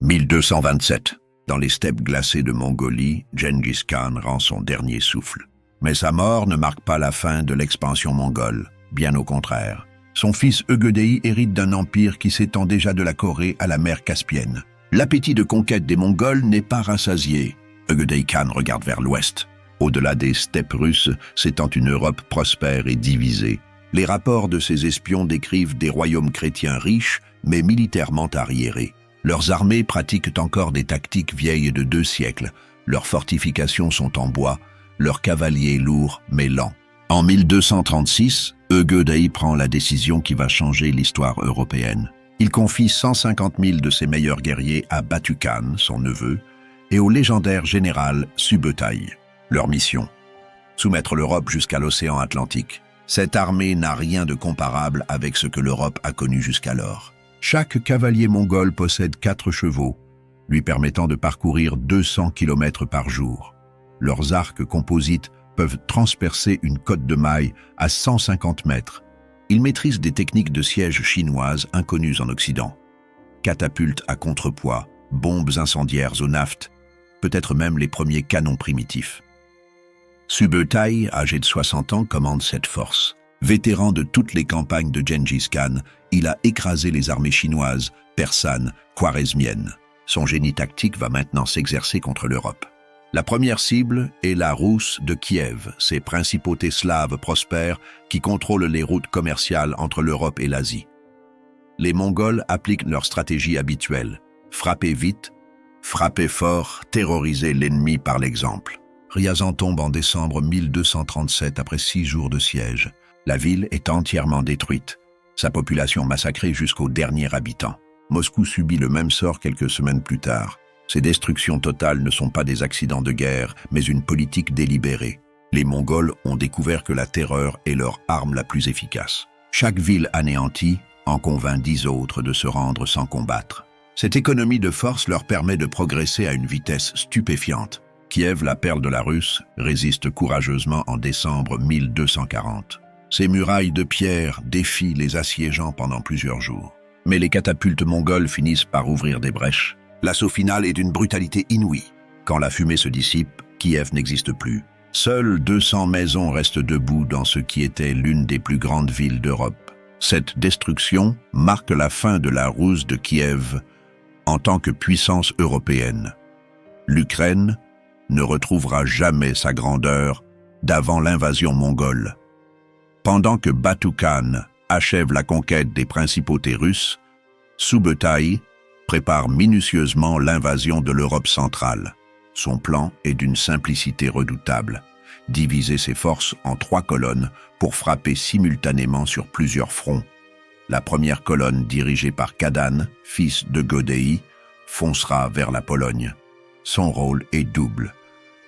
1227. Dans les steppes glacées de Mongolie, Gengis Khan rend son dernier souffle. Mais sa mort ne marque pas la fin de l'expansion mongole, bien au contraire. Son fils Ögedei hérite d'un empire qui s'étend déjà de la Corée à la mer Caspienne. L'appétit de conquête des Mongols n'est pas rassasié. Ögedei Khan regarde vers l'ouest. Au-delà des steppes russes s'étend une Europe prospère et divisée. Les rapports de ces espions décrivent des royaumes chrétiens riches, mais militairement arriérés. Leurs armées pratiquent encore des tactiques vieilles de 2 siècles. Leurs fortifications sont en bois, leurs cavaliers lourds mais lents. En 1236, Ögedei prend la décision qui va changer l'histoire européenne. Il confie 150 000 de ses meilleurs guerriers à Batu Khan, son neveu, et au légendaire général Subutai. Leur mission: soumettre l'Europe jusqu'à l'océan Atlantique. Cette armée n'a rien de comparable avec ce que l'Europe a connu jusqu'alors. Chaque cavalier mongol possède 4 chevaux, lui permettant de parcourir 200 km par jour. Leurs arcs composites peuvent transpercer une côte de mailles à 150 mètres. Ils maîtrisent des techniques de siège chinoises inconnues en Occident. Catapultes à contrepoids, bombes incendiaires au naphte, peut-être même les premiers canons primitifs. Subutai, âgé de 60 ans, commande cette force. Vétéran de toutes les campagnes de Gengis Khan, il a écrasé les armées chinoises, persanes, khwarezmiennes. Son génie tactique va maintenant s'exercer contre l'Europe. La première cible est la Rousse de Kiev, ces principautés slaves prospères qui contrôlent les routes commerciales entre l'Europe et l'Asie. Les Mongols appliquent leur stratégie habituelle: frapper vite, frapper fort, terroriser l'ennemi par l'exemple. Ryazan tombe en décembre 1237 après 6 jours de siège. La ville est entièrement détruite, sa population massacrée jusqu'au dernier habitant. Moscou subit le même sort quelques semaines plus tard. Ces destructions totales ne sont pas des accidents de guerre, mais une politique délibérée. Les Mongols ont découvert que la terreur est leur arme la plus efficace. Chaque ville anéantie en convainc 10 autres de se rendre sans combattre. Cette économie de force leur permet de progresser à une vitesse stupéfiante. Kiev, la perle de la Russe, résiste courageusement en décembre 1240. Ces murailles de pierre défient les assiégeants pendant plusieurs jours. Mais les catapultes mongoles finissent par ouvrir des brèches. L'assaut final est d'une brutalité inouïe. Quand la fumée se dissipe, Kiev n'existe plus. Seules 200 maisons restent debout dans ce qui était l'une des plus grandes villes d'Europe. Cette destruction marque la fin de la Ruse de Kiev en tant que puissance européenne. L'Ukraine ne retrouvera jamais sa grandeur d'avant l'invasion mongole. Pendant que Batu Khan achève la conquête des principautés russes, Subutai prépare minutieusement l'invasion de l'Europe centrale. Son plan est d'une simplicité redoutable: diviser ses forces en 3 colonnes pour frapper simultanément sur plusieurs fronts. La première colonne, dirigée par Kadan, fils de Ögedei, foncera vers la Pologne. Son rôle est double: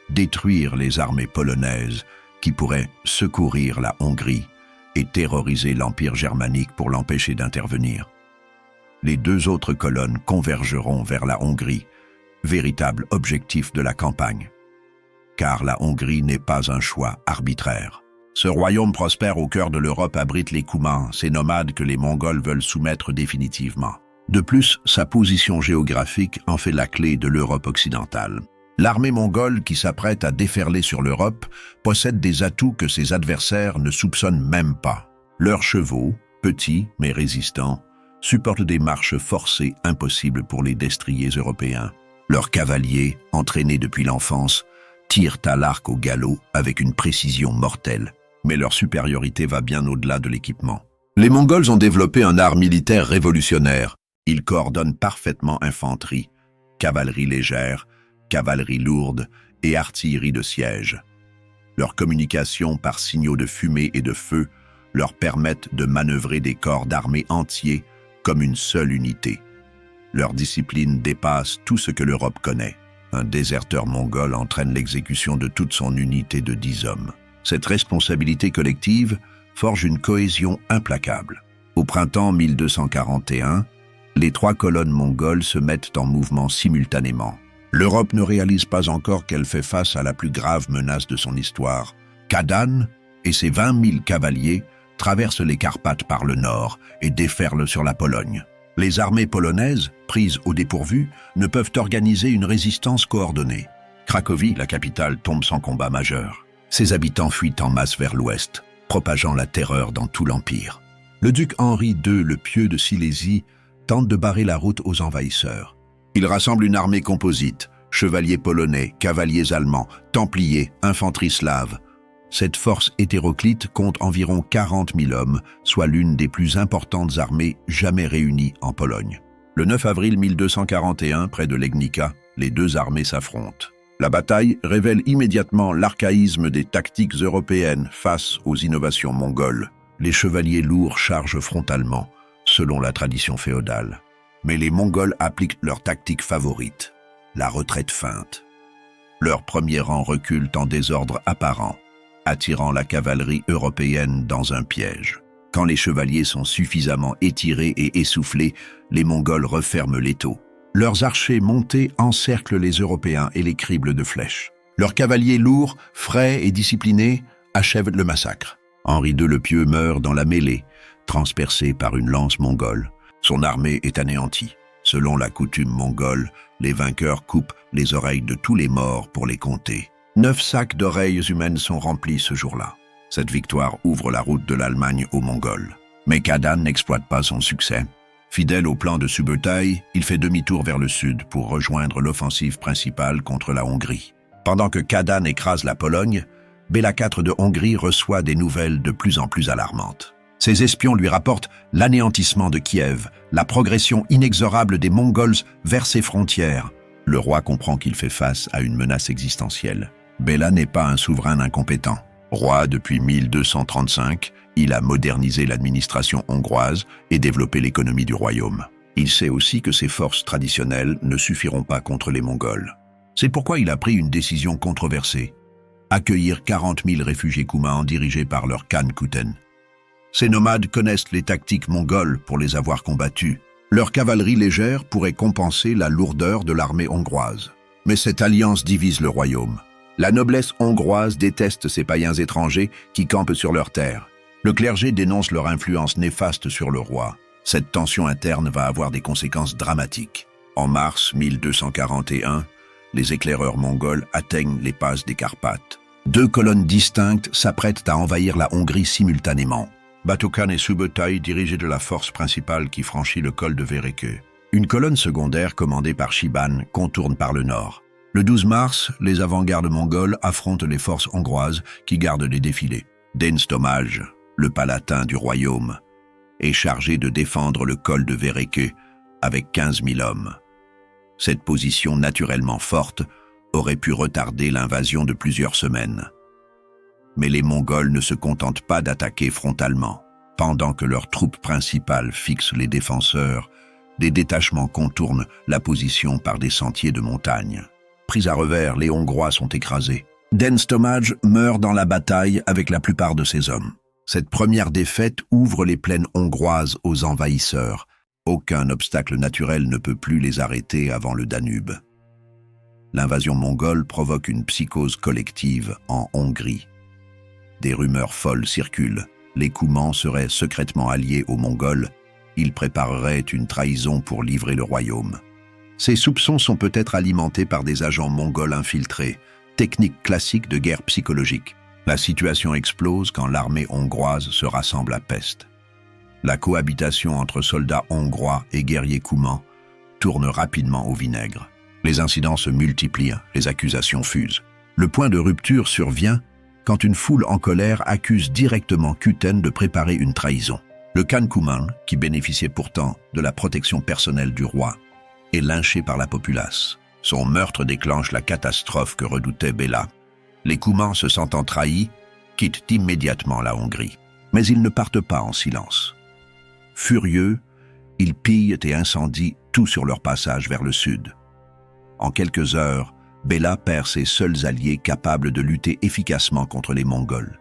détruire les armées polonaises qui pourraient secourir la Hongrie et terroriser l'Empire germanique pour l'empêcher d'intervenir. Les 2 autres colonnes convergeront vers la Hongrie, véritable objectif de la campagne. Car la Hongrie n'est pas un choix arbitraire. Ce royaume prospère au cœur de l'Europe abrite les Koumans, ces nomades que les Mongols veulent soumettre définitivement. De plus, sa position géographique en fait la clé de l'Europe occidentale. L'armée mongole qui s'apprête à déferler sur l'Europe possède des atouts que ses adversaires ne soupçonnent même pas. Leurs chevaux, petits mais résistants, supportent des marches forcées impossibles pour les destriers européens. Leurs cavaliers, entraînés depuis l'enfance, tirent à l'arc au galop avec une précision mortelle. Mais leur supériorité va bien au-delà de l'équipement. Les Mongols ont développé un art militaire révolutionnaire. Ils coordonnent parfaitement infanterie, cavalerie légère, cavalerie lourde et artillerie de siège. Leurs communications par signaux de fumée et de feu leur permettent de manœuvrer des corps d'armée entiers comme une seule unité. Leur discipline dépasse tout ce que l'Europe connaît. Un déserteur mongol entraîne l'exécution de toute son unité de 10 hommes. Cette responsabilité collective forge une cohésion implacable. Au printemps 1241, les 3 colonnes mongoles se mettent en mouvement simultanément. L'Europe ne réalise pas encore qu'elle fait face à la plus grave menace de son histoire. Kadan et ses 20 000 cavaliers traversent les Carpates par le nord et déferlent sur la Pologne. Les armées polonaises, prises au dépourvu, ne peuvent organiser une résistance coordonnée. Cracovie, la capitale, tombe sans combat majeur. Ses habitants fuient en masse vers l'ouest, propageant la terreur dans tout l'Empire. Le duc Henri II le Pieux de Silésie tente de barrer la route aux envahisseurs. Il rassemble une armée composite, chevaliers polonais, cavaliers allemands, templiers, infanterie slave. Cette force hétéroclite compte environ 40 000 hommes, soit l'une des plus importantes armées jamais réunies en Pologne. Le 9 avril 1241, près de Legnica, les deux armées s'affrontent. La bataille révèle immédiatement l'archaïsme des tactiques européennes face aux innovations mongoles. Les chevaliers lourds chargent frontalement, selon la tradition féodale. Mais les Mongols appliquent leur tactique favorite, la retraite feinte. Leurs premiers rangs reculent en désordre apparent, attirant la cavalerie européenne dans un piège. Quand les chevaliers sont suffisamment étirés et essoufflés, les Mongols referment l'étau. Leurs archers montés encerclent les Européens et les criblent de flèches. Leurs cavaliers lourds, frais et disciplinés achèvent le massacre. Henri II le Pieux meurt dans la mêlée, transpercé par une lance mongole. Son armée est anéantie. Selon la coutume mongole, les vainqueurs coupent les oreilles de tous les morts pour les compter. 9 sacs d'oreilles humaines sont remplis ce jour-là. Cette victoire ouvre la route de l'Allemagne aux Mongols. Mais Khadan n'exploite pas son succès. Fidèle au plan de Subotai, il fait demi-tour vers le sud pour rejoindre l'offensive principale contre la Hongrie. Pendant que Khadan écrase la Pologne, Béla IV de Hongrie reçoit des nouvelles de plus en plus alarmantes. Ses espions lui rapportent l'anéantissement de Kiev, la progression inexorable des Mongols vers ses frontières. Le roi comprend qu'il fait face à une menace existentielle. Béla n'est pas un souverain incompétent. Roi depuis 1235, il a modernisé l'administration hongroise et développé l'économie du royaume. Il sait aussi que ses forces traditionnelles ne suffiront pas contre les Mongols. C'est pourquoi il a pris une décision controversée: accueillir 40 000 réfugiés Koumans dirigés par leur Khan Kuten. Ces nomades connaissent les tactiques mongoles pour les avoir combattus. Leur cavalerie légère pourrait compenser la lourdeur de l'armée hongroise. Mais cette alliance divise le royaume. La noblesse hongroise déteste ces païens étrangers qui campent sur leurs terres. Le clergé dénonce leur influence néfaste sur le roi. Cette tension interne va avoir des conséquences dramatiques. En mars 1241, les éclaireurs mongols atteignent les passes des Carpates. 2 colonnes distinctes s'apprêtent à envahir la Hongrie simultanément. Batukan et Subotai dirigés de la force principale qui franchit le col de Vereke. Une colonne secondaire commandée par Shiban contourne par le nord. Le 12 mars, les avant-gardes mongols affrontent les forces hongroises qui gardent les défilés. Denstomaj, le palatin du royaume, est chargé de défendre le col de Vereke avec 15 000 hommes. Cette position naturellement forte aurait pu retarder l'invasion de plusieurs semaines. Mais les Mongols ne se contentent pas d'attaquer frontalement. Pendant que leurs troupes principales fixent les défenseurs, des détachements contournent la position par des sentiers de montagne. Pris à revers, les Hongrois sont écrasés. Denstomaj meurt dans la bataille avec la plupart de ses hommes. Cette première défaite ouvre les plaines hongroises aux envahisseurs. Aucun obstacle naturel ne peut plus les arrêter avant le Danube. L'invasion mongole provoque une psychose collective en Hongrie. Des rumeurs folles circulent. Les Koumans seraient secrètement alliés aux Mongols. Ils prépareraient une trahison pour livrer le royaume. Ces soupçons sont peut-être alimentés par des agents mongols infiltrés, technique classique de guerre psychologique. La situation explose quand l'armée hongroise se rassemble à Pest. La cohabitation entre soldats hongrois et guerriers Koumans tourne rapidement au vinaigre. Les incidents se multiplient, les accusations fusent. Le point de rupture survient quand une foule en colère accuse directement Kuten de préparer une trahison. Le Khan Kouman, qui bénéficiait pourtant de la protection personnelle du roi, est lynché par la populace. Son meurtre déclenche la catastrophe que redoutait Béla. Les Koumans, se sentant trahis, quittent immédiatement la Hongrie. Mais ils ne partent pas en silence. Furieux, ils pillent et incendient tout sur leur passage vers le sud. En quelques heures, Béla perd ses seuls alliés capables de lutter efficacement contre les Mongols.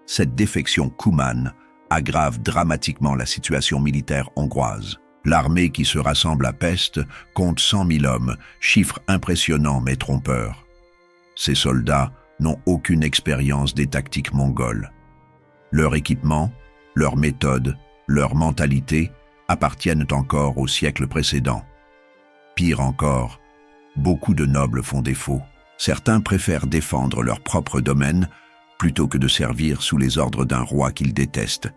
Cette défection koumane aggrave dramatiquement la situation militaire hongroise. L'armée qui se rassemble à Pest compte 100 000 hommes, chiffre impressionnant mais trompeur. Ces soldats n'ont aucune expérience des tactiques mongoles. Leur équipement, leur méthode, leur mentalité appartiennent encore au siècle précédent. Pire encore, beaucoup de nobles font défaut. Certains préfèrent défendre leur propre domaine plutôt que de servir sous les ordres d'un roi qu'ils détestent.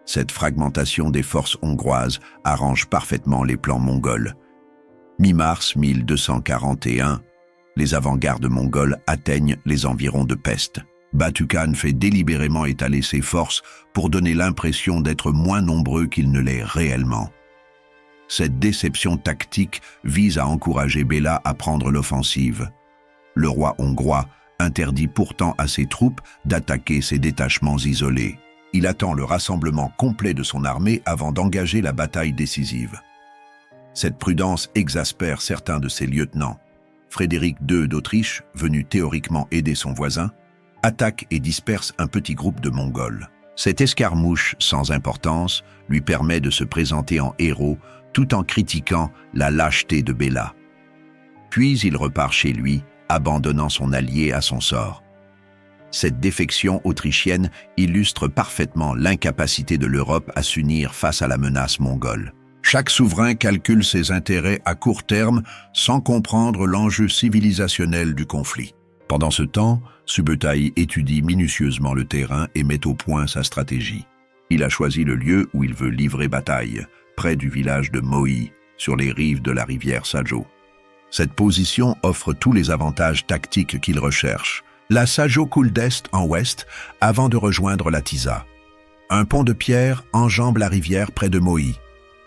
Cette fragmentation des forces hongroises arrange parfaitement les plans mongols. Mi-mars 1241, les avant-gardes mongols atteignent les environs de Pest. Batu-Khan fait délibérément étaler ses forces pour donner l'impression d'être moins nombreux qu'il ne l'est réellement. Cette déception tactique vise à encourager Béla à prendre l'offensive. Le roi hongrois interdit pourtant à ses troupes d'attaquer ces détachements isolés. Il attend le rassemblement complet de son armée avant d'engager la bataille décisive. Cette prudence exaspère certains de ses lieutenants. Frédéric II d'Autriche, venu théoriquement aider son voisin, attaque et disperse un petit groupe de Mongols. Cette escarmouche sans importance lui permet de se présenter en héros tout en critiquant la lâcheté de Béla. Puis il repart chez lui, abandonnant son allié à son sort. Cette défection autrichienne illustre parfaitement l'incapacité de l'Europe à s'unir face à la menace mongole. Chaque souverain calcule ses intérêts à court terme sans comprendre l'enjeu civilisationnel du conflit. Pendant ce temps, Subutai étudie minutieusement le terrain et met au point sa stratégie. Il a choisi le lieu où il veut livrer bataille, près du village de Mohi, sur les rives de la rivière Sajo. Cette position offre tous les avantages tactiques qu'il recherche. La Sajo coule d'est en ouest avant de rejoindre la Tisa. Un pont de pierre enjambe la rivière près de Mohi.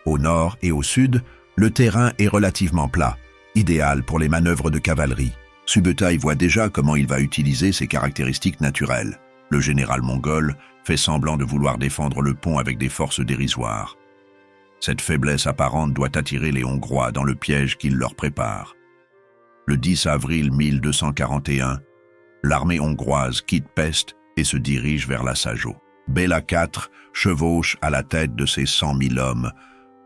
Au nord et au sud, le terrain est relativement plat, idéal pour les manœuvres de cavalerie. Subutai voit déjà comment il va utiliser ses caractéristiques naturelles. Le général mongol fait semblant de vouloir défendre le pont avec des forces dérisoires. Cette faiblesse apparente doit attirer les Hongrois dans le piège qu'il leur prépare. Le 10 avril 1241, l'armée hongroise quitte Pest et se dirige vers la Sajo. Béla IV chevauche à la tête de ses 100 000 hommes,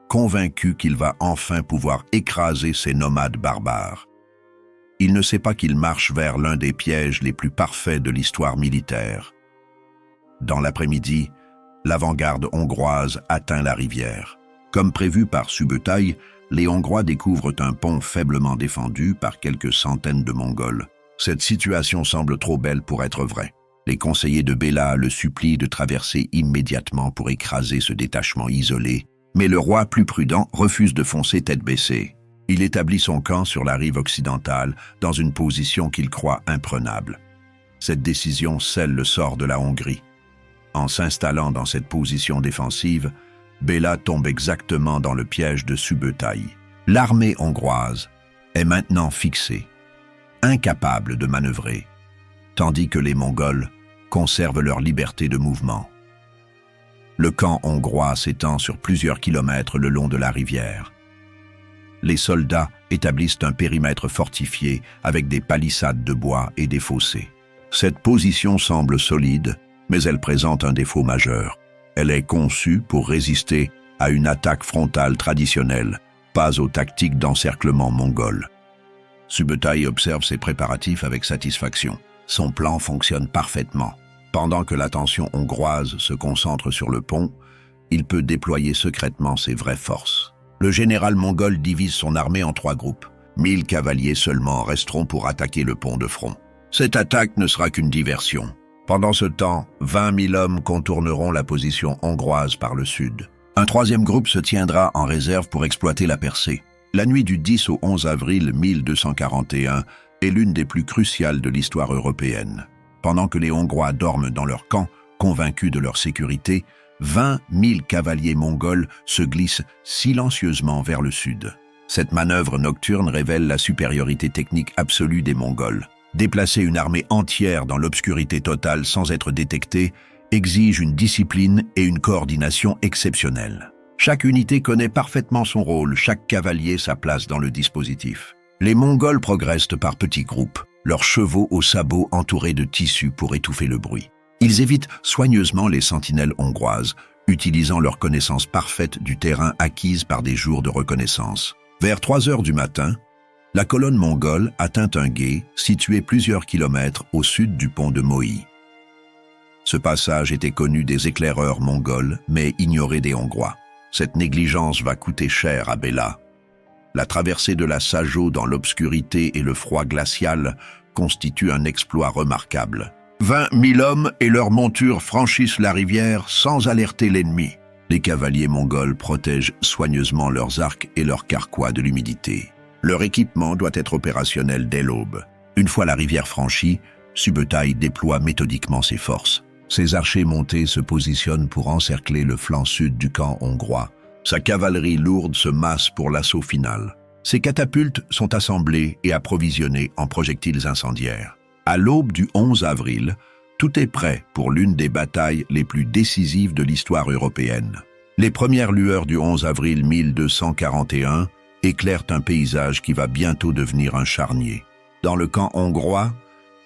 convaincu qu'il va enfin pouvoir écraser ces nomades barbares. Il ne sait pas qu'il marche vers l'un des pièges les plus parfaits de l'histoire militaire. Dans l'après-midi, l'avant-garde hongroise atteint la rivière. Comme prévu par Subutai, les Hongrois découvrent un pont faiblement défendu par quelques centaines de Mongols. Cette situation semble trop belle pour être vraie. Les conseillers de Béla le supplient de traverser immédiatement pour écraser ce détachement isolé, mais le roi, plus prudent, refuse de foncer tête baissée. Il établit son camp sur la rive occidentale, dans une position qu'il croit imprenable. Cette décision scelle le sort de la Hongrie. En s'installant dans cette position défensive, Béla tombe exactement dans le piège de Subutai. L'armée hongroise est maintenant fixée, incapable de manœuvrer, tandis que les Mongols conservent leur liberté de mouvement. Le camp hongrois s'étend sur plusieurs kilomètres le long de la rivière. Les soldats établissent un périmètre fortifié avec des palissades de bois et des fossés. Cette position semble solide, mais elle présente un défaut majeur. Elle est conçue pour résister à une attaque frontale traditionnelle, pas aux tactiques d'encerclement mongol. Subutai observe ses préparatifs avec satisfaction. Son plan fonctionne parfaitement. Pendant que l'attention hongroise se concentre sur le pont, il peut déployer secrètement ses vraies forces. Le général mongol divise son armée en 3 groupes. 1000 cavaliers seulement resteront pour attaquer le pont de front. Cette attaque ne sera qu'une diversion. Pendant ce temps, 20 000 hommes contourneront la position hongroise par le sud. Un 3e groupe se tiendra en réserve pour exploiter la percée. La nuit du 10 au 11 avril 1241 est l'une des plus cruciales de l'histoire européenne. Pendant que les Hongrois dorment dans leur camp, convaincus de leur sécurité, 20 000 cavaliers mongols se glissent silencieusement vers le sud. Cette manœuvre nocturne révèle la supériorité technique absolue des Mongols. Déplacer une armée entière dans l'obscurité totale sans être détectée exige une discipline et une coordination exceptionnelles. Chaque unité connaît parfaitement son rôle, chaque cavalier sa place dans le dispositif. Les Mongols progressent par petits groupes, leurs chevaux aux sabots entourés de tissus pour étouffer le bruit. Ils évitent soigneusement les sentinelles hongroises, utilisant leur connaissance parfaite du terrain acquise par des jours de reconnaissance. Vers 3 heures du matin, la colonne mongole atteint un gué situé plusieurs kilomètres au sud du pont de Mohi. Ce passage était connu des éclaireurs mongols, mais ignoré des Hongrois. Cette négligence va coûter cher à Bella. La traversée de la Sajo dans l'obscurité et le froid glacial constitue un exploit remarquable. 20 000 hommes et leurs montures franchissent la rivière sans alerter l'ennemi. Les cavaliers mongols protègent soigneusement leurs arcs et leurs carquois de l'humidité. Leur équipement doit être opérationnel dès l'aube. Une fois la rivière franchie, Subutai déploie méthodiquement ses forces. Ses archers montés se positionnent pour encercler le flanc sud du camp hongrois. Sa cavalerie lourde se masse pour l'assaut final. Ses catapultes sont assemblées et approvisionnées en projectiles incendiaires. À l'aube du 11 avril, tout est prêt pour l'une des batailles les plus décisives de l'histoire européenne. Les premières lueurs du 11 avril 1241 éclairent un paysage qui va bientôt devenir un charnier. Dans le camp hongrois,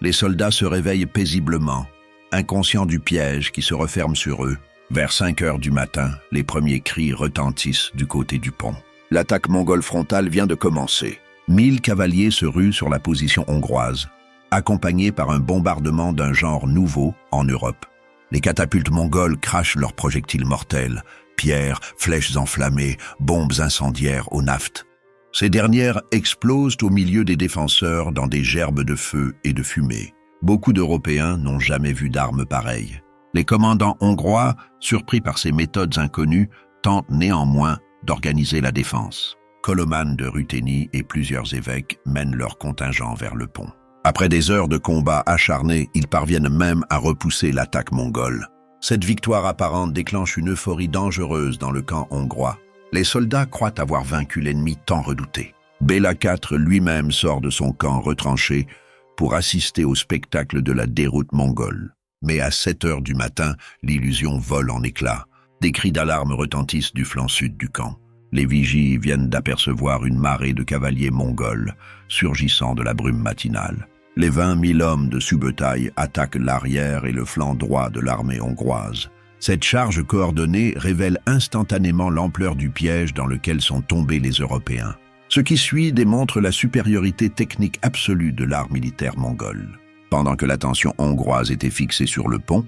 les soldats se réveillent paisiblement, inconscients du piège qui se referme sur eux. Vers 5 heures du matin, les premiers cris retentissent du côté du pont. L'attaque mongole frontale vient de commencer. 1000 cavaliers se ruent sur la position hongroise, accompagnés par un bombardement d'un genre nouveau en Europe. Les catapultes mongoles crachent leurs projectiles mortels, pierres, flèches enflammées, bombes incendiaires au naphte. Ces dernières explosent au milieu des défenseurs dans des gerbes de feu et de fumée. Beaucoup d'Européens n'ont jamais vu d'armes pareilles. Les commandants hongrois, surpris par ces méthodes inconnues, tentent néanmoins d'organiser la défense. Koloman de Ruthénie et plusieurs évêques mènent leur contingent vers le pont. Après des heures de combat acharnés, ils parviennent même à repousser l'attaque mongole. Cette victoire apparente déclenche une euphorie dangereuse dans le camp hongrois. Les soldats croient avoir vaincu l'ennemi tant redouté. Bela IV lui-même sort de son camp retranché pour assister au spectacle de la déroute mongole. Mais à 7 heures du matin, l'illusion vole en éclats. Des cris d'alarme retentissent du flanc sud du camp. Les vigies viennent d'apercevoir une marée de cavaliers mongols surgissant de la brume matinale. Les 20 000 hommes de Subutai attaquent l'arrière et le flanc droit de l'armée hongroise. Cette charge coordonnée révèle instantanément l'ampleur du piège dans lequel sont tombés les Européens. Ce qui suit démontre la supériorité technique absolue de l'art militaire mongol. Pendant que l'attention hongroise était fixée sur le pont,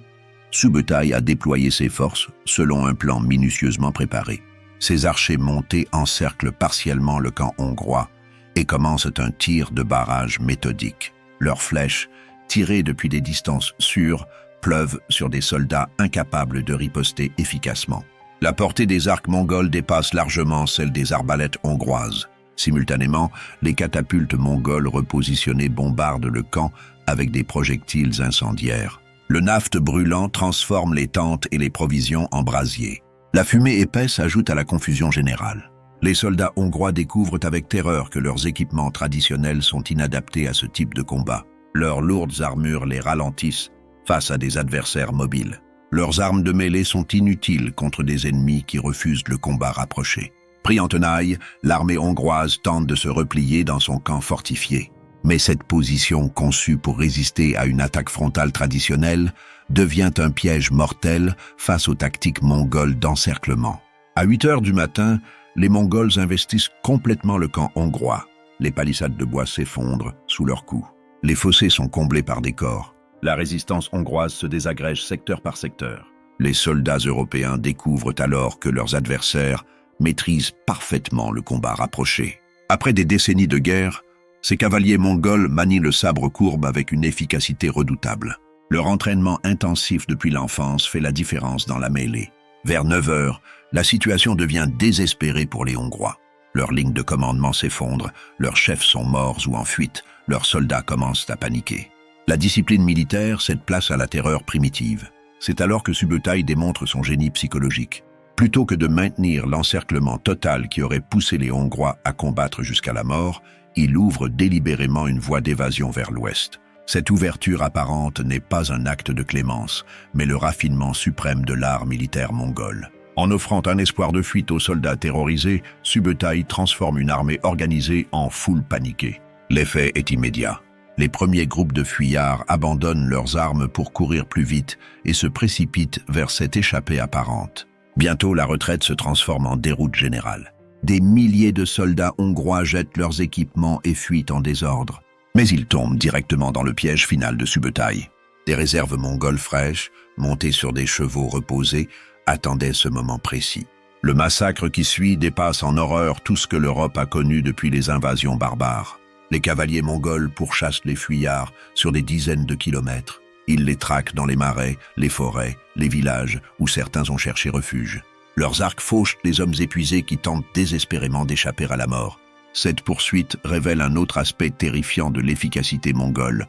Subutai a déployé ses forces selon un plan minutieusement préparé. Ses archers montés encerclent partiellement le camp hongrois et commencent un tir de barrage méthodique. Leurs flèches, tirées depuis des distances sûres, pleuvent sur des soldats incapables de riposter efficacement. La portée des arcs mongols dépasse largement celle des arbalètes hongroises. Simultanément, les catapultes mongoles repositionnées bombardent le camp avec des projectiles incendiaires. Le naphte brûlant transforme les tentes et les provisions en brasiers. La fumée épaisse ajoute à la confusion générale. Les soldats hongrois découvrent avec terreur que leurs équipements traditionnels sont inadaptés à ce type de combat. Leurs lourdes armures les ralentissent face à des adversaires mobiles. Leurs armes de mêlée sont inutiles contre des ennemis qui refusent le combat rapproché. Pris en tenaille, l'armée hongroise tente de se replier dans son camp fortifié. Mais cette position, conçue pour résister à une attaque frontale traditionnelle, devient un piège mortel face aux tactiques mongoles d'encerclement. À 8 heures du matin, les Mongols investissent complètement le camp hongrois. Les palissades de bois s'effondrent sous leurs coups. Les fossés sont comblés par des corps. La résistance hongroise se désagrège secteur par secteur. Les soldats européens découvrent alors que leurs adversaires maîtrisent parfaitement le combat rapproché. Après des décennies de guerre, ces cavaliers mongols manient le sabre courbe avec une efficacité redoutable. Leur entraînement intensif depuis l'enfance fait la différence dans la mêlée. Vers 9 heures, la situation devient désespérée pour les Hongrois. Leurs lignes de commandement s'effondrent, leurs chefs sont morts ou en fuite, leurs soldats commencent à paniquer. La discipline militaire cède place à la terreur primitive. C'est alors que Subutai démontre son génie psychologique. Plutôt que de maintenir l'encerclement total qui aurait poussé les Hongrois à combattre jusqu'à la mort, il ouvre délibérément une voie d'évasion vers l'ouest. Cette ouverture apparente n'est pas un acte de clémence, mais le raffinement suprême de l'art militaire mongol. En offrant un espoir de fuite aux soldats terrorisés, Subutai transforme une armée organisée en foule paniquée. L'effet est immédiat. Les premiers groupes de fuyards abandonnent leurs armes pour courir plus vite et se précipitent vers cette échappée apparente. Bientôt, la retraite se transforme en déroute générale. Des milliers de soldats hongrois jettent leurs équipements et fuient en désordre. Mais ils tombent directement dans le piège final de Subutai. Des réserves mongoles fraîches, montées sur des chevaux reposés, attendaient ce moment précis. Le massacre qui suit dépasse en horreur tout ce que l'Europe a connu depuis les invasions barbares. Les cavaliers mongols pourchassent les fuyards sur des dizaines de kilomètres. Ils les traquent dans les marais, les forêts, les villages où certains ont cherché refuge. Leurs arcs fauchent les hommes épuisés qui tentent désespérément d'échapper à la mort. Cette poursuite révèle un autre aspect terrifiant de l'efficacité mongole,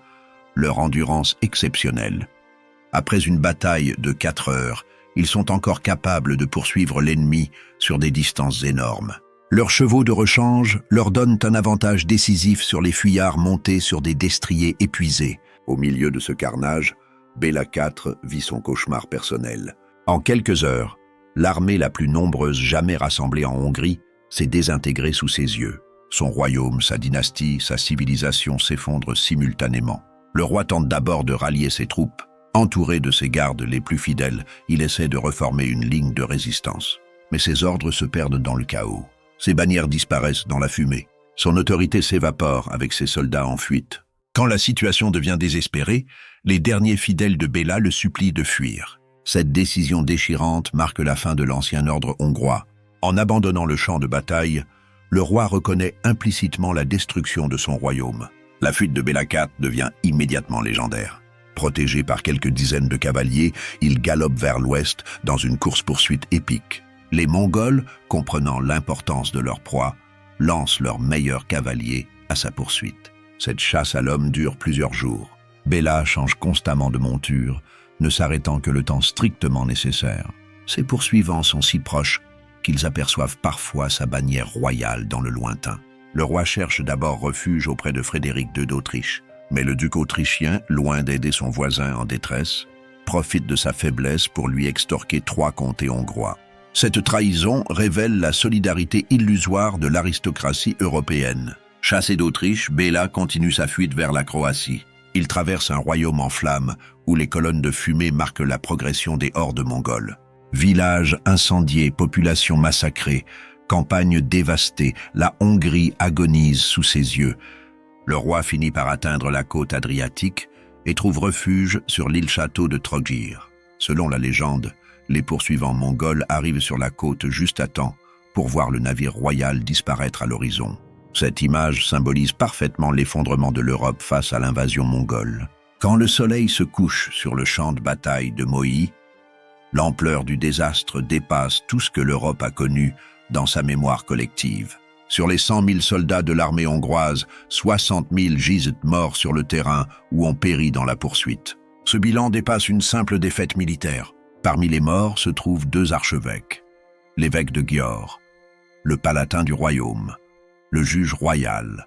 leur endurance exceptionnelle. Après une bataille de 4 heures, ils sont encore capables de poursuivre l'ennemi sur des distances énormes. Leurs chevaux de rechange leur donnent un avantage décisif sur les fuyards montés sur des destriers épuisés. Au milieu de ce carnage, Béla IV vit son cauchemar personnel. En quelques heures, l'armée la plus nombreuse jamais rassemblée en Hongrie s'est désintégrée sous ses yeux. Son royaume, sa dynastie, sa civilisation s'effondrent simultanément. Le roi tente d'abord de rallier ses troupes. Entouré de ses gardes les plus fidèles, il essaie de reformer une ligne de résistance. Mais ses ordres se perdent dans le chaos. Ses bannières disparaissent dans la fumée. Son autorité s'évapore avec ses soldats en fuite. Quand la situation devient désespérée, les derniers fidèles de Béla le supplient de fuir. Cette décision déchirante marque la fin de l'ancien ordre hongrois. En abandonnant le champ de bataille, le roi reconnaît implicitement la destruction de son royaume. La fuite de Béla IV devient immédiatement légendaire. Protégé par quelques dizaines de cavaliers, il galope vers l'ouest dans une course-poursuite épique. Les Mongols, comprenant l'importance de leur proie, lancent leurs meilleurs cavaliers à sa poursuite. Cette chasse à l'homme dure plusieurs jours. Béla change constamment de monture, ne s'arrêtant que le temps strictement nécessaire. Ses poursuivants sont si proches qu'ils aperçoivent parfois sa bannière royale dans le lointain. Le roi cherche d'abord refuge auprès de Frédéric II d'Autriche. Mais le duc autrichien, loin d'aider son voisin en détresse, profite de sa faiblesse pour lui extorquer 3 comtés hongrois. Cette trahison révèle la solidarité illusoire de l'aristocratie européenne. Chassé d'Autriche, Béla continue sa fuite vers la Croatie. Il traverse un royaume en flammes où les colonnes de fumée marquent la progression des hordes mongoles. Villages incendiés, populations massacrées, campagnes dévastées, la Hongrie agonise sous ses yeux. Le roi finit par atteindre la côte adriatique et trouve refuge sur l'île-château de Trogir. Selon la légende, les poursuivants mongols arrivent sur la côte juste à temps pour voir le navire royal disparaître à l'horizon. Cette image symbolise parfaitement l'effondrement de l'Europe face à l'invasion mongole. Quand le soleil se couche sur le champ de bataille de Mohi, l'ampleur du désastre dépasse tout ce que l'Europe a connu dans sa mémoire collective. Sur les 100 000 soldats de l'armée hongroise, 60 000 gisent morts sur le terrain ou ont péri dans la poursuite. Ce bilan dépasse une simple défaite militaire. Parmi les morts se trouvent 2 archevêques, l'évêque de Győr, le palatin du royaume, le juge royal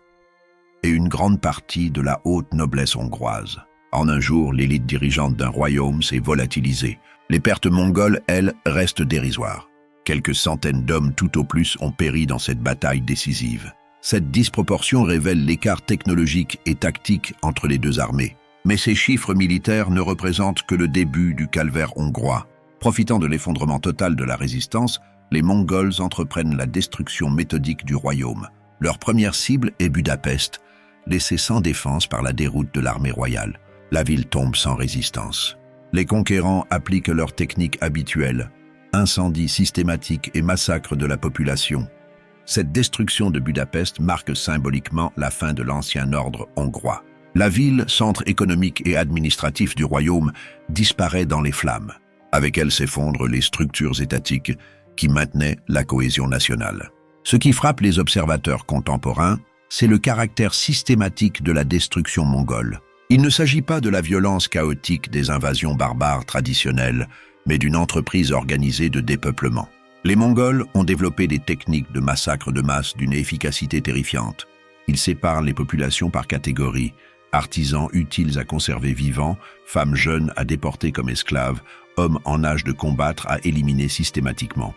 et une grande partie de la haute noblesse hongroise. En un jour, l'élite dirigeante d'un royaume s'est volatilisée. Les pertes mongoles, elles, restent dérisoires. Quelques centaines d'hommes tout au plus ont péri dans cette bataille décisive. Cette disproportion révèle l'écart technologique et tactique entre les deux armées. Mais ces chiffres militaires ne représentent que le début du calvaire hongrois. Profitant de l'effondrement total de la résistance, les Mongols entreprennent la destruction méthodique du royaume. Leur première cible est Budapest, laissée sans défense par la déroute de l'armée royale. La ville tombe sans résistance. Les conquérants appliquent leur technique habituelle, incendie systématique et massacre de la population. Cette destruction de Budapest marque symboliquement la fin de l'ancien ordre hongrois. La ville, centre économique et administratif du royaume, disparaît dans les flammes. Avec elle s'effondrent les structures étatiques qui maintenaient la cohésion nationale. Ce qui frappe les observateurs contemporains, c'est le caractère systématique de la destruction mongole. Il ne s'agit pas de la violence chaotique des invasions barbares traditionnelles, mais d'une entreprise organisée de dépeuplement. Les Mongols ont développé des techniques de massacre de masse d'une efficacité terrifiante. Ils séparent les populations par catégories, artisans utiles à conserver vivants, femmes jeunes à déporter comme esclaves, hommes en âge de combattre à éliminer systématiquement.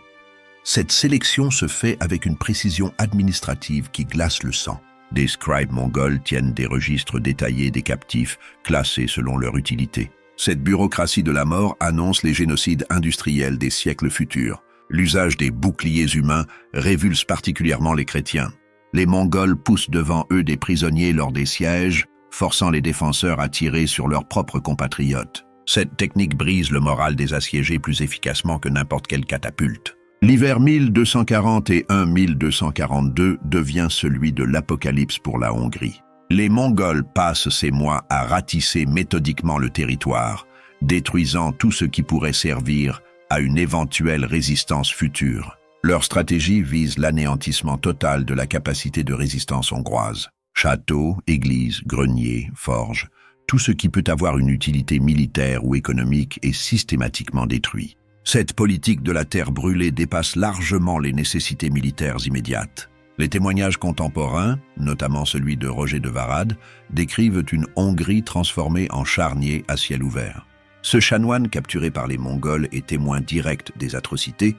Cette sélection se fait avec une précision administrative qui glace le sang. Des scribes mongols tiennent des registres détaillés des captifs, classés selon leur utilité. Cette bureaucratie de la mort annonce les génocides industriels des siècles futurs. L'usage des boucliers humains révulse particulièrement les chrétiens. Les Mongols poussent devant eux des prisonniers lors des sièges, forçant les défenseurs à tirer sur leurs propres compatriotes. Cette technique brise le moral des assiégés plus efficacement que n'importe quelle catapulte. L'hiver 1241-1242 devient celui de l'apocalypse pour la Hongrie. Les Mongols passent ces mois à ratisser méthodiquement le territoire, détruisant tout ce qui pourrait servir à une éventuelle résistance future. Leur stratégie vise l'anéantissement total de la capacité de résistance hongroise. Châteaux, églises, greniers, forges, tout ce qui peut avoir une utilité militaire ou économique est systématiquement détruit. Cette politique de la terre brûlée dépasse largement les nécessités militaires immédiates. Les témoignages contemporains, notamment celui de Roger de Varad, décrivent une Hongrie transformée en charnier à ciel ouvert. Ce chanoine capturé par les Mongols et témoin direct des atrocités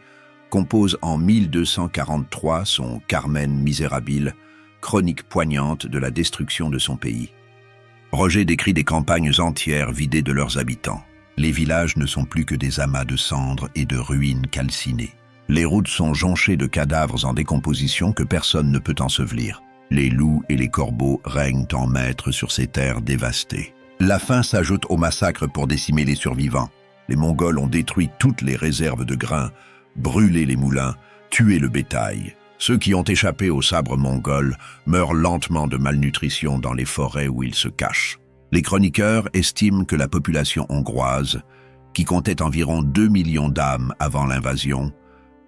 compose en 1243 son Carmen Miserabile, chronique poignante de la destruction de son pays. Roger décrit des campagnes entières vidées de leurs habitants. Les villages ne sont plus que des amas de cendres et de ruines calcinées. Les routes sont jonchées de cadavres en décomposition que personne ne peut ensevelir. Les loups et les corbeaux règnent en maîtres sur ces terres dévastées. La faim s'ajoute au massacre pour décimer les survivants. Les Mongols ont détruit toutes les réserves de grains, brûlé les moulins, tué le bétail. Ceux qui ont échappé au sabre mongol meurent lentement de malnutrition dans les forêts où ils se cachent. Les chroniqueurs estiment que la population hongroise, qui comptait environ 2 millions d'âmes avant l'invasion,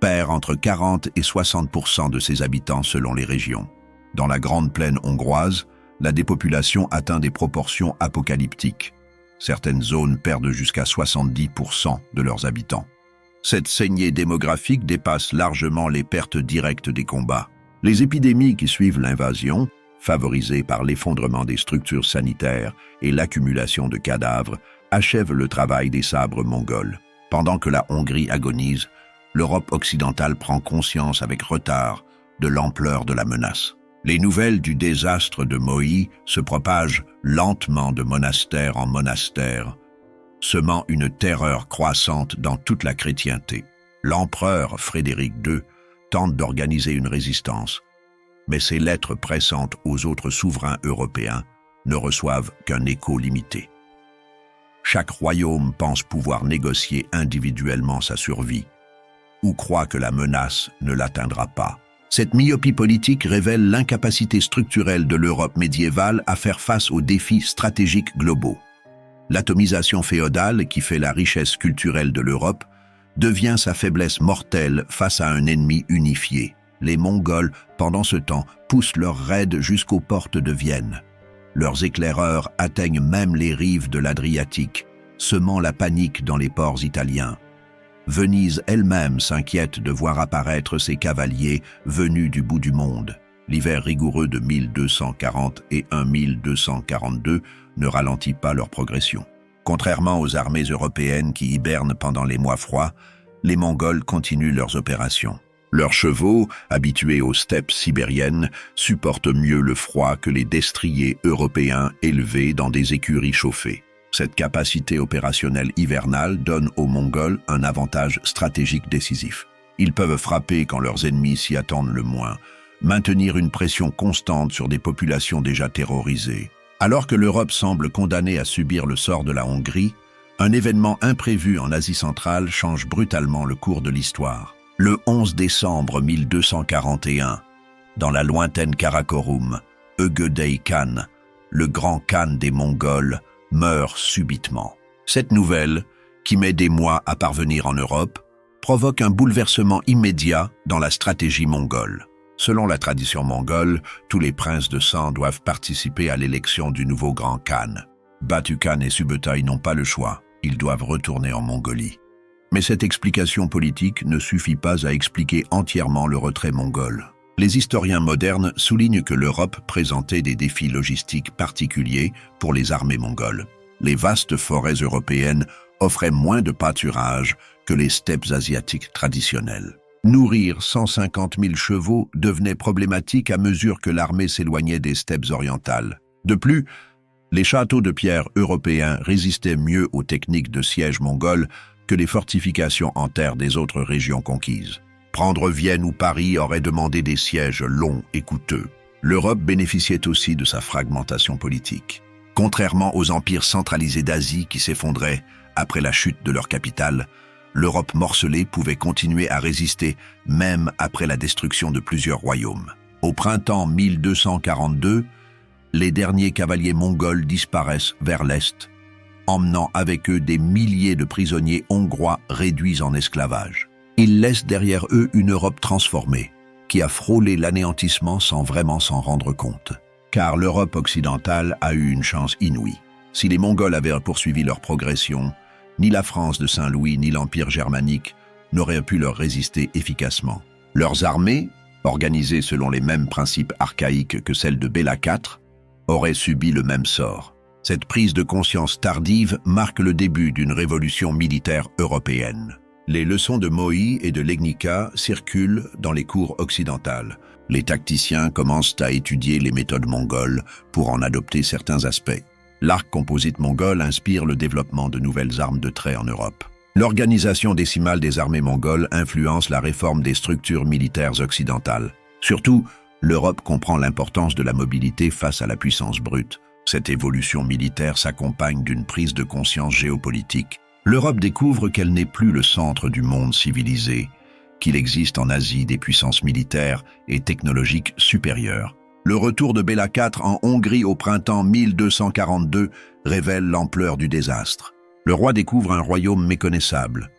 perd entre 40 et 60% de ses habitants selon les régions. Dans la Grande Plaine hongroise, la dépopulation atteint des proportions apocalyptiques. Certaines zones perdent jusqu'à 70% de leurs habitants. Cette saignée démographique dépasse largement les pertes directes des combats. Les épidémies qui suivent l'invasion, favorisées par l'effondrement des structures sanitaires et l'accumulation de cadavres, achèvent le travail des sabres mongols. Pendant que la Hongrie agonise, l'Europe occidentale prend conscience avec retard de l'ampleur de la menace. Les nouvelles du désastre de Mohi se propagent lentement de monastère en monastère, semant une terreur croissante dans toute la chrétienté. L'empereur Frédéric II tente d'organiser une résistance, mais ses lettres pressantes aux autres souverains européens ne reçoivent qu'un écho limité. Chaque royaume pense pouvoir négocier individuellement sa survie, ou croit que la menace ne l'atteindra pas. Cette myopie politique révèle l'incapacité structurelle de l'Europe médiévale à faire face aux défis stratégiques globaux. L'atomisation féodale, qui fait la richesse culturelle de l'Europe, devient sa faiblesse mortelle face à un ennemi unifié. Les Mongols, pendant ce temps, poussent leurs raids jusqu'aux portes de Vienne. Leurs éclaireurs atteignent même les rives de l'Adriatique, semant la panique dans les ports italiens. Venise elle-même s'inquiète de voir apparaître ses cavaliers venus du bout du monde. L'hiver rigoureux de 1240 et 1242 ne ralentit pas leur progression. Contrairement aux armées européennes qui hibernent pendant les mois froids, les Mongols continuent leurs opérations. Leurs chevaux, habitués aux steppes sibériennes, supportent mieux le froid que les destriers européens élevés dans des écuries chauffées. Cette capacité opérationnelle hivernale donne aux Mongols un avantage stratégique décisif. Ils peuvent frapper quand leurs ennemis s'y attendent le moins, maintenir une pression constante sur des populations déjà terrorisées. Alors que l'Europe semble condamnée à subir le sort de la Hongrie, un événement imprévu en Asie centrale change brutalement le cours de l'histoire. Le 11 décembre 1241, dans la lointaine Karakorum, Ögödei Khan, le grand Khan des Mongols, meurt subitement. Cette nouvelle, qui met des mois à parvenir en Europe, provoque un bouleversement immédiat dans la stratégie mongole. Selon la tradition mongole, tous les princes de sang doivent participer à l'élection du nouveau grand Khan. Batu Khan et Subutai n'ont pas le choix, ils doivent retourner en Mongolie. Mais cette explication politique ne suffit pas à expliquer entièrement le retrait mongol. Les historiens modernes soulignent que l'Europe présentait des défis logistiques particuliers pour les armées mongoles. Les vastes forêts européennes offraient moins de pâturage que les steppes asiatiques traditionnelles. Nourrir 150 000 chevaux devenait problématique à mesure que l'armée s'éloignait des steppes orientales. De plus, les châteaux de pierre européens résistaient mieux aux techniques de siège mongoles que les fortifications en terre des autres régions conquises. Prendre Vienne ou Paris aurait demandé des sièges longs et coûteux. L'Europe bénéficiait aussi de sa fragmentation politique. Contrairement aux empires centralisés d'Asie qui s'effondraient après la chute de leur capitale, l'Europe morcelée pouvait continuer à résister même après la destruction de plusieurs royaumes. Au printemps 1242, les derniers cavaliers mongols disparaissent vers l'est, emmenant avec eux des milliers de prisonniers hongrois réduits en esclavage. Ils laissent derrière eux une Europe transformée, qui a frôlé l'anéantissement sans vraiment s'en rendre compte. Car l'Europe occidentale a eu une chance inouïe. Si les Mongols avaient poursuivi leur progression, ni la France de Saint-Louis ni l'Empire germanique n'auraient pu leur résister efficacement. Leurs armées, organisées selon les mêmes principes archaïques que celles de Béla IV, auraient subi le même sort. Cette prise de conscience tardive marque le début d'une révolution militaire européenne. Les leçons de Mohi et de Legnica circulent dans les cours occidentales. Les tacticiens commencent à étudier les méthodes mongoles pour en adopter certains aspects. L'arc composite mongol inspire le développement de nouvelles armes de trait en Europe. L'organisation décimale des armées mongoles influence la réforme des structures militaires occidentales. Surtout, l'Europe comprend l'importance de la mobilité face à la puissance brute. Cette évolution militaire s'accompagne d'une prise de conscience géopolitique. L'Europe découvre qu'elle n'est plus le centre du monde civilisé, qu'il existe en Asie des puissances militaires et technologiques supérieures. Le retour de Béla IV en Hongrie au printemps 1242 révèle l'ampleur du désastre. Le roi découvre un royaume méconnaissable,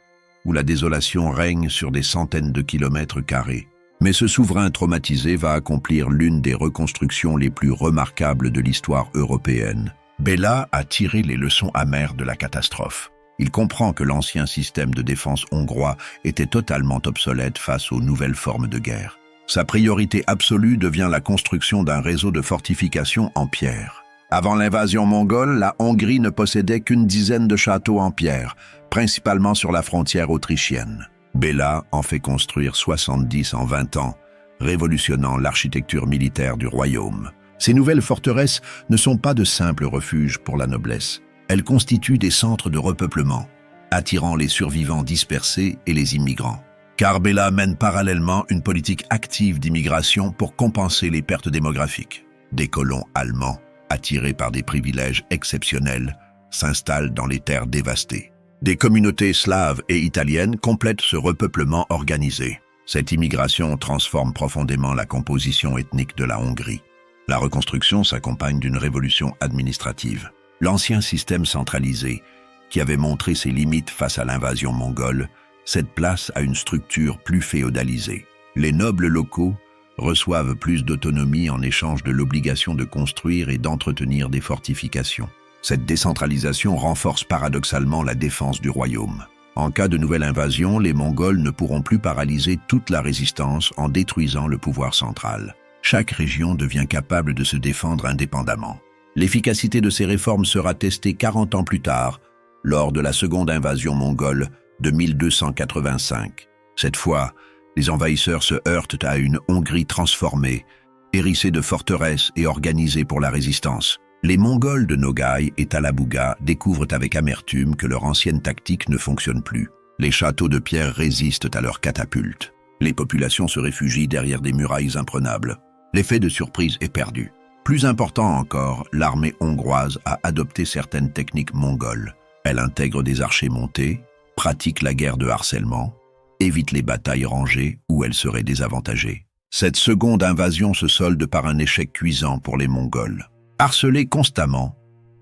où la désolation règne sur des centaines de kilomètres carrés. Mais ce souverain traumatisé va accomplir l'une des reconstructions les plus remarquables de l'histoire européenne. Béla a tiré les leçons amères de la catastrophe. Il comprend que l'ancien système de défense hongrois était totalement obsolète face aux nouvelles formes de guerre. Sa priorité absolue devient la construction d'un réseau de fortifications en pierre. Avant l'invasion mongole, la Hongrie ne possédait qu'une dizaine de châteaux en pierre, principalement sur la frontière autrichienne. Béla en fait construire 70 en 20 ans, révolutionnant l'architecture militaire du royaume. Ces nouvelles forteresses ne sont pas de simples refuges pour la noblesse. Elles constituent des centres de repeuplement, attirant les survivants dispersés et les immigrants. Car Béla mène parallèlement une politique active d'immigration pour compenser les pertes démographiques. Des colons allemands, attirés par des privilèges exceptionnels, s'installent dans les terres dévastées. Des communautés slaves et italiennes complètent ce repeuplement organisé. Cette immigration transforme profondément la composition ethnique de la Hongrie. La reconstruction s'accompagne d'une révolution administrative. L'ancien système centralisé, qui avait montré ses limites face à l'invasion mongole, cède place à une structure plus féodalisée. Les nobles locaux reçoivent plus d'autonomie en échange de l'obligation de construire et d'entretenir des fortifications. Cette décentralisation renforce paradoxalement la défense du royaume. En cas de nouvelle invasion, les Mongols ne pourront plus paralyser toute la résistance en détruisant le pouvoir central. Chaque région devient capable de se défendre indépendamment. L'efficacité de ces réformes sera testée 40 ans plus tard, lors de la seconde invasion mongole de 1285. Cette fois, les envahisseurs se heurtent à une Hongrie transformée, hérissée de forteresses et organisée pour la résistance. Les Mongols de Nogaï et Talabuga découvrent avec amertume que leur ancienne tactique ne fonctionne plus. Les châteaux de pierre résistent à leurs catapultes. Les populations se réfugient derrière des murailles imprenables. L'effet de surprise est perdu. Plus important encore, l'armée hongroise a adopté certaines techniques mongoles. Elle intègre des archers montés, pratique la guerre de harcèlement, évite les batailles rangées où elle serait désavantagée. Cette seconde invasion se solde par un échec cuisant pour les Mongols. Harcelés constamment,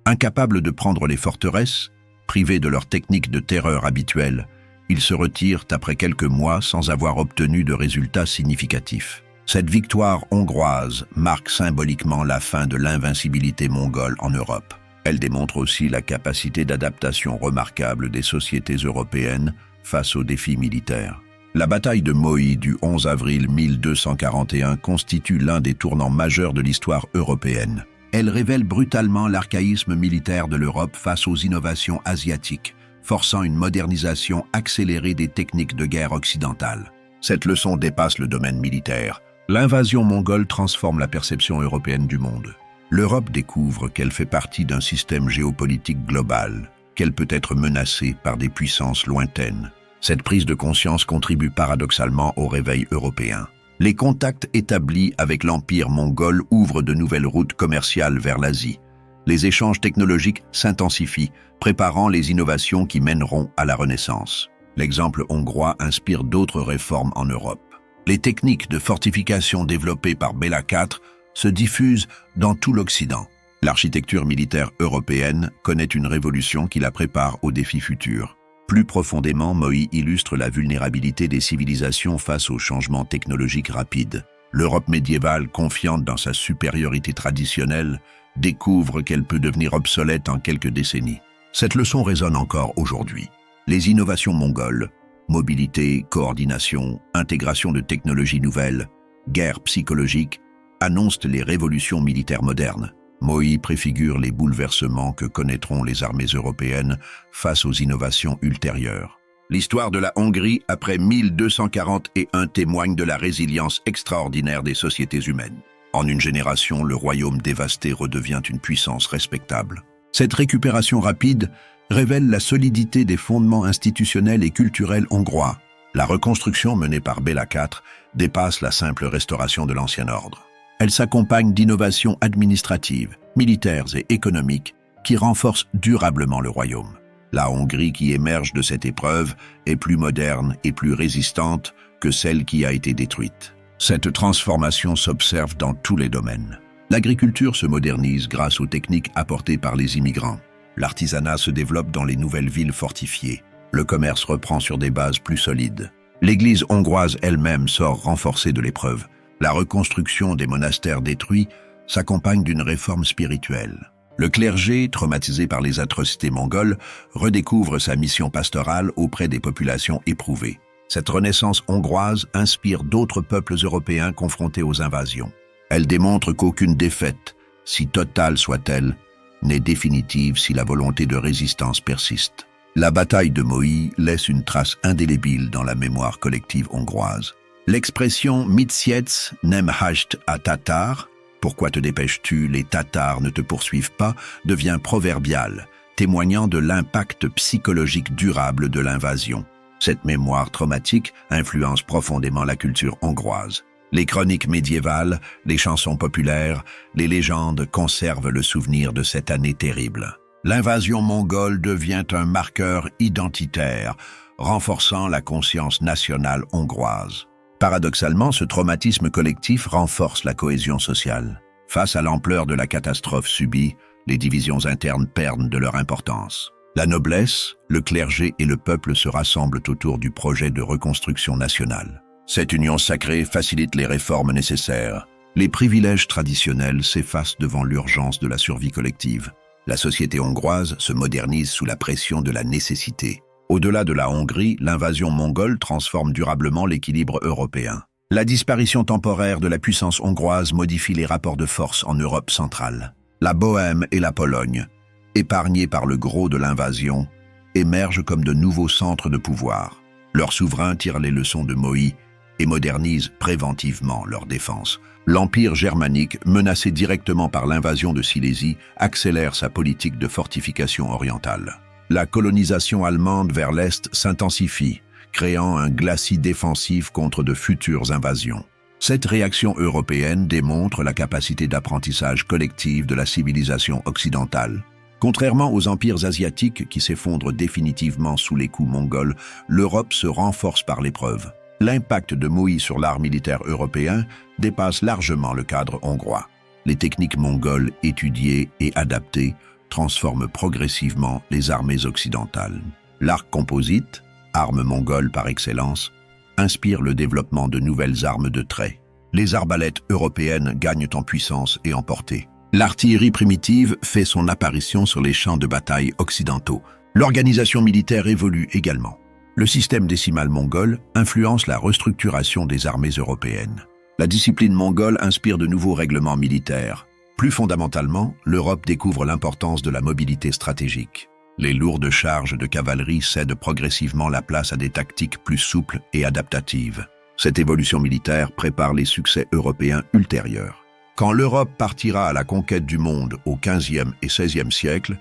incapables de prendre les forteresses, privés de leur technique de terreur habituelle, ils se retirent après quelques mois sans avoir obtenu de résultats significatifs. Cette victoire hongroise marque symboliquement la fin de l'invincibilité mongole en Europe. Elle démontre aussi la capacité d'adaptation remarquable des sociétés européennes face aux défis militaires. La bataille de Mohi du 11 avril 1241 constitue l'un des tournants majeurs de l'histoire européenne. Elle révèle brutalement l'archaïsme militaire de l'Europe face aux innovations asiatiques, forçant une modernisation accélérée des techniques de guerre occidentales. Cette leçon dépasse le domaine militaire. L'invasion mongole transforme la perception européenne du monde. L'Europe découvre qu'elle fait partie d'un système géopolitique global, qu'elle peut être menacée par des puissances lointaines. Cette prise de conscience contribue paradoxalement au réveil européen. Les contacts établis avec l'Empire mongol ouvrent de nouvelles routes commerciales vers l'Asie. Les échanges technologiques s'intensifient, préparant les innovations qui mèneront à la Renaissance. L'exemple hongrois inspire d'autres réformes en Europe. Les techniques de fortification développées par Béla IV se diffusent dans tout l'Occident. L'architecture militaire européenne connaît une révolution qui la prépare aux défis futurs. Plus profondément, Moi illustre la vulnérabilité des civilisations face aux changements technologiques rapides. L'Europe médiévale, confiante dans sa supériorité traditionnelle, découvre qu'elle peut devenir obsolète en quelques décennies. Cette leçon résonne encore aujourd'hui. Les innovations mongoles, mobilité, coordination, intégration de technologies nouvelles, guerre psychologique, annoncent les révolutions militaires modernes. Moi préfigure les bouleversements que connaîtront les armées européennes face aux innovations ultérieures. L'histoire de la Hongrie après 1241 témoigne de la résilience extraordinaire des sociétés humaines. En une génération, le royaume dévasté redevient une puissance respectable. Cette récupération rapide révèle la solidité des fondements institutionnels et culturels hongrois. La reconstruction menée par Béla IV dépasse la simple restauration de l'ancien ordre. Elle s'accompagne d'innovations administratives, militaires et économiques qui renforcent durablement le royaume. La Hongrie qui émerge de cette épreuve est plus moderne et plus résistante que celle qui a été détruite. Cette transformation s'observe dans tous les domaines. L'agriculture se modernise grâce aux techniques apportées par les immigrants. L'artisanat se développe dans les nouvelles villes fortifiées. Le commerce reprend sur des bases plus solides. L'Église hongroise elle-même sort renforcée de l'épreuve. La reconstruction des monastères détruits s'accompagne d'une réforme spirituelle. Le clergé, traumatisé par les atrocités mongoles, redécouvre sa mission pastorale auprès des populations éprouvées. Cette renaissance hongroise inspire d'autres peuples européens confrontés aux invasions. Elle démontre qu'aucune défaite, si totale soit-elle, n'est définitive si la volonté de résistance persiste. La bataille de Moi laisse une trace indélébile dans la mémoire collective hongroise. L'expression « Mitsietz nem hacht a Tatar » « Pourquoi te dépêches-tu, les Tatars ne te poursuivent pas » devient proverbiale, témoignant de l'impact psychologique durable de l'invasion. Cette mémoire traumatique influence profondément la culture hongroise. Les chroniques médiévales, les chansons populaires, les légendes conservent le souvenir de cette année terrible. L'invasion mongole devient un marqueur identitaire, renforçant la conscience nationale hongroise. Paradoxalement, ce traumatisme collectif renforce la cohésion sociale. Face à l'ampleur de la catastrophe subie, les divisions internes perdent de leur importance. La noblesse, le clergé et le peuple se rassemblent autour du projet de reconstruction nationale. Cette union sacrée facilite les réformes nécessaires. Les privilèges traditionnels s'effacent devant l'urgence de la survie collective. La société hongroise se modernise sous la pression de la nécessité. Au-delà de la Hongrie, l'invasion mongole transforme durablement l'équilibre européen. La disparition temporaire de la puissance hongroise modifie les rapports de force en Europe centrale. La Bohême et la Pologne, épargnées par le gros de l'invasion, émergent comme de nouveaux centres de pouvoir. Leurs souverains tirent les leçons de Moi et modernisent préventivement leur défense. L'Empire germanique, menacé directement par l'invasion de Silésie, accélère sa politique de fortification orientale. La colonisation allemande vers l'Est s'intensifie, créant un glacis défensif contre de futures invasions. Cette réaction européenne démontre la capacité d'apprentissage collectif de la civilisation occidentale. Contrairement aux empires asiatiques qui s'effondrent définitivement sous les coups mongols, l'Europe se renforce par l'épreuve. L'impact de Moi sur l'art militaire européen dépasse largement le cadre hongrois. Les techniques mongoles étudiées et adaptées transforme progressivement les armées occidentales. L'arc composite, arme mongole par excellence, inspire le développement de nouvelles armes de trait. Les arbalètes européennes gagnent en puissance et en portée. L'artillerie primitive fait son apparition sur les champs de bataille occidentaux. L'organisation militaire évolue également. Le système décimal mongol influence la restructuration des armées européennes. La discipline mongole inspire de nouveaux règlements militaires. Plus fondamentalement, l'Europe découvre l'importance de la mobilité stratégique. Les lourdes charges de cavalerie cèdent progressivement la place à des tactiques plus souples et adaptatives. Cette évolution militaire prépare les succès européens ultérieurs. Quand l'Europe partira à la conquête du monde au XVe et XVIe siècle,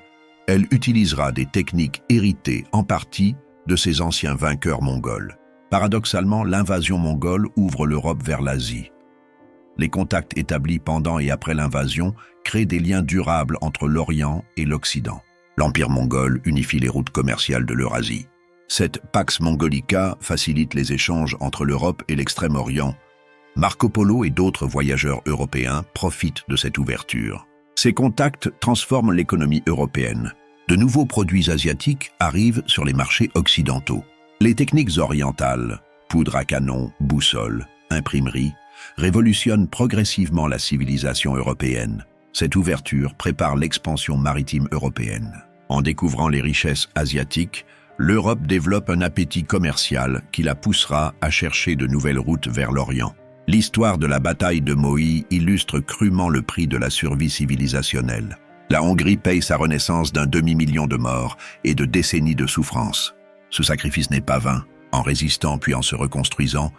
elle utilisera des techniques héritées en partie de ses anciens vainqueurs mongols. Paradoxalement, l'invasion mongole ouvre l'Europe vers l'Asie. Les contacts établis pendant et après l'invasion créent des liens durables entre l'Orient et l'Occident. L'Empire mongol unifie les routes commerciales de l'Eurasie. Cette Pax Mongolica facilite les échanges entre l'Europe et l'Extrême-Orient. Marco Polo et d'autres voyageurs européens profitent de cette ouverture. Ces contacts transforment l'économie européenne. De nouveaux produits asiatiques arrivent sur les marchés occidentaux. Les techniques orientales, poudre à canon, boussole, imprimerie, révolutionnent progressivement la civilisation européenne. Cette ouverture prépare l'expansion maritime européenne. En découvrant les richesses asiatiques, l'Europe développe un appétit commercial qui la poussera à chercher de nouvelles routes vers l'Orient. L'histoire de la bataille de Mohi illustre crûment le prix de la survie civilisationnelle. La Hongrie paye sa renaissance d'un demi-million de morts et de décennies de souffrance. Ce sacrifice n'est pas vain. En résistant puis en se reconstruisant,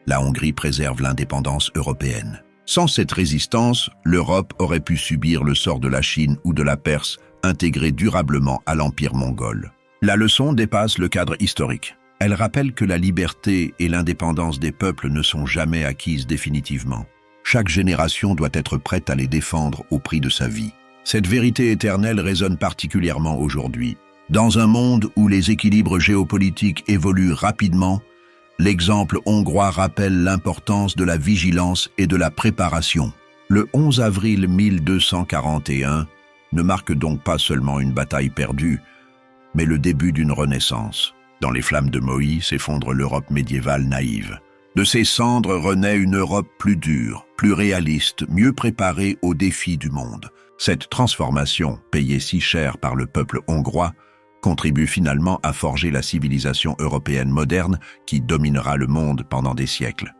la Hongrie préserve l'indépendance européenne. Sans cette résistance, l'Europe aurait pu subir le sort de la Chine ou de la Perse, intégrée durablement à l'Empire mongol. La leçon dépasse le cadre historique. Elle rappelle que la liberté et l'indépendance des peuples ne sont jamais acquises définitivement. Chaque génération doit être prête à les défendre au prix de sa vie. Cette vérité éternelle résonne particulièrement aujourd'hui. Dans un monde où les équilibres géopolitiques évoluent rapidement, l'exemple hongrois rappelle l'importance de la vigilance et de la préparation. Le 11 avril 1241 ne marque donc pas seulement une bataille perdue, mais le début d'une renaissance. Dans les flammes de Mohi s'effondre l'Europe médiévale naïve. De ses cendres renaît une Europe plus dure, plus réaliste, mieux préparée aux défis du monde. Cette transformation, payée si cher par le peuple hongrois, contribue finalement à forger la civilisation européenne moderne qui dominera le monde pendant des siècles.